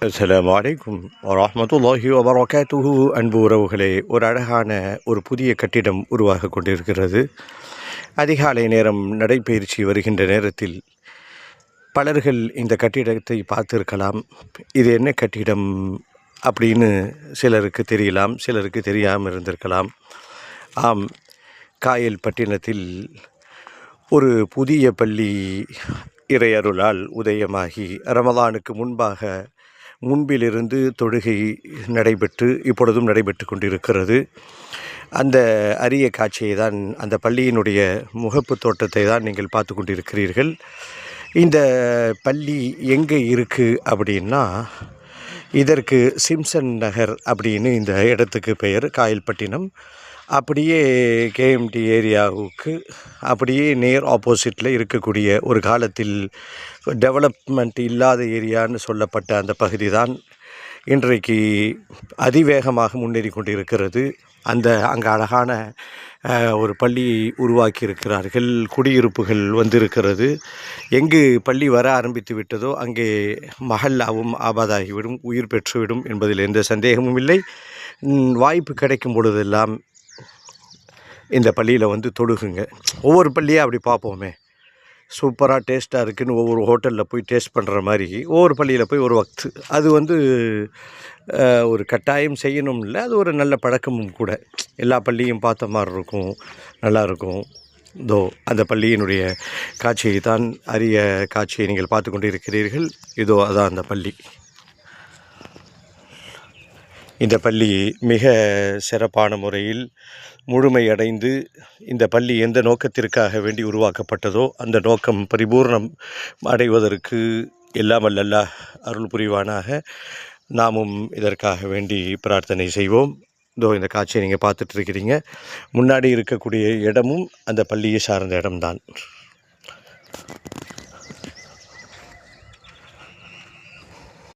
அஸ்ஸலாமு அலைக்கும் வரஹ்மத்துல்லாஹி வபரகாத்துஹு. அன்பு உறவுகளே, ஒரு அழகான ஒரு புதிய கட்டிடம் உருவாக கொண்டிருக்கிறது. அதிகாலை நேரம் நடைபயிற்சி வருகின்ற நேரத்தில் பலர்கள் இந்த கட்டிடத்தை பார்த்திருக்கலாம். இது என்ன கட்டிடம் அப்படின்னு சிலருக்கு தெரியலாம், சிலருக்கு தெரியாமல் இருந்திருக்கலாம். ஆம், காயல்பட்டினத்தில் ஒரு புதிய பள்ளி இறையருளால் உதயமாகி ரமலானுக்கு முன்பிலிருந்து தொழுகை நடைபெற்று இப்பொழுதும் நடைபெற்று கொண்டிருக்கிறது. அந்த அரிய காட்சியை தான், அந்த பள்ளியினுடைய முகப்பு தோட்டத்தை தான் நீங்கள் பார்த்து கொண்டிருக்கிறீர்கள். இந்த பள்ளி எங்கே இருக்குது அப்படின்னா, இதற்கு சிம்சன் நகர் அப்படின்னு இந்த இடத்துக்கு பெயர், காயல்பட்டினம். அப்படியே கேஎம்டி ஏரியாவுக்கு அப்படியே நேர் ஆப்போசிட்டில் இருக்கக்கூடிய, ஒரு காலத்தில் டெவலப்மெண்ட் இல்லாத ஏரியான்னு சொல்லப்பட்ட அந்த பகுதி தான் இன்றைக்கு அதிவேகமாக முன்னேறி கொண்டிருக்கிறது. அங்கே அழகான ஒரு பள்ளியை உருவாக்கி இருக்கிறார்கள். குடியிருப்புகள் வந்திருக்கிறது. எங்கு பள்ளி வர ஆரம்பித்து விட்டதோ அங்கே மஹல்லாவும் ஆபாதாகிவிடும், உயிர் பெற்றுவிடும் என்பதில் எந்த சந்தேகமும் இல்லை. வாய்ப்பு கிடைக்கும் பொழுதெல்லாம் இந்த பள்ளியில் வந்து தொழுகுங்க. ஒவ்வொரு பள்ளியாக அப்படி பார்ப்போமே, சூப்பராக டேஸ்ட்டாக இருக்குதுன்னு ஒவ்வொரு ஹோட்டலில் போய் டேஸ்ட் பண்ணுற மாதிரி ஒவ்வொரு பள்ளியில் போய் ஒரு வக்து, அது வந்து ஒரு கட்டாயம் செய்யணும் இல்லை, அது ஒரு நல்ல பழக்கமும் கூட. எல்லா பள்ளியும் பார்த்த மாதிரி இருக்கும், நல்லாயிருக்கும். இதோ அந்த பள்ளியினுடைய காட்சியை தான், அரிய காட்சியை நீங்கள் பார்த்து கொண்டிருக்கிறீர்கள். இதோ அதான் அந்த பள்ளி. இந்த பள்ளி மிக சிறப்பான முறையில் முழுமையடைந்து, இந்த பள்ளி எந்த நோக்கத்திற்காக வேண்டி உருவாக்கப்பட்டதோ அந்த நோக்கம் பரிபூர்ணம் அடைவதற்கு எல்லாம் வல்ல அல்லாஹ் அருள் புரிவானாக. நாமும் இதற்காக வேண்டி பிரார்த்தனை செய்வோம். இதோ இந்த காட்சியை நீங்கள் பார்த்துட்ருக்கிறீங்க. முன்னாடி இருக்கக்கூடிய இடமும் அந்த பள்ளியை சார்ந்த இடம்தான்.